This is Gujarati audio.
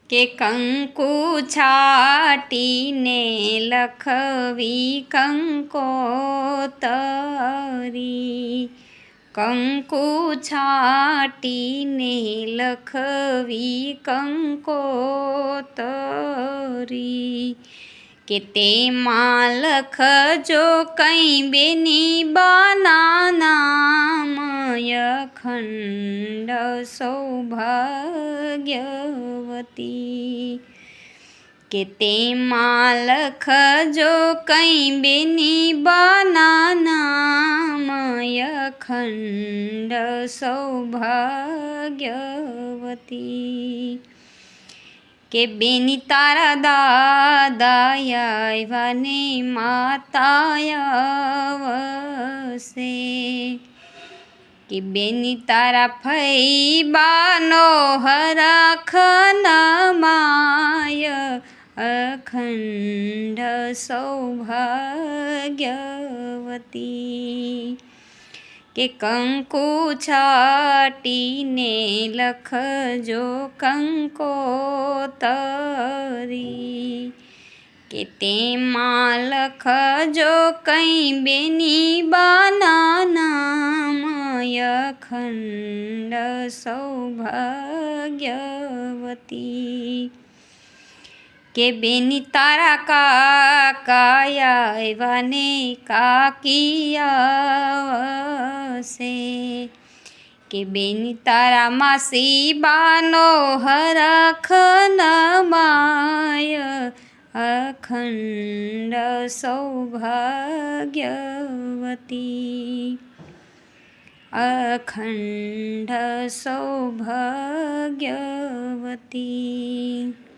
કે કંકુ છાટીને લખવી કંકોતરી, કંકુ છાટીને લખવી કંકોતરી, કે તેમાં લખજો કંઈ બેની બાના નામ, અખંડ સૌભાગ્યવતી, કે તેમાં લખજો કંઈ બેની બાના નામ, અખંડ સૌભાગ્યવતી, કે બેની તારા દાદા આવ્યા ને માતા આવશે, કે બેની તારા ફઈબાનો હરખ નમાય, અખંડ સૌભાગ્યવતી, કે કંકુ છાટીને લખજો કંકોતરી, કે તેમાં લખજો કંઈ બેની બાના નામ, અખંડ સૌભાગ્યવતી, કે બેની તારા કાકા આવ્યા ને કાકી આવશે, કે બેની તારા માસી બાનો હરખ નમાય, અખંડ સૌભાગ્યવતી, અખંડ સૌભાગ્યવતી.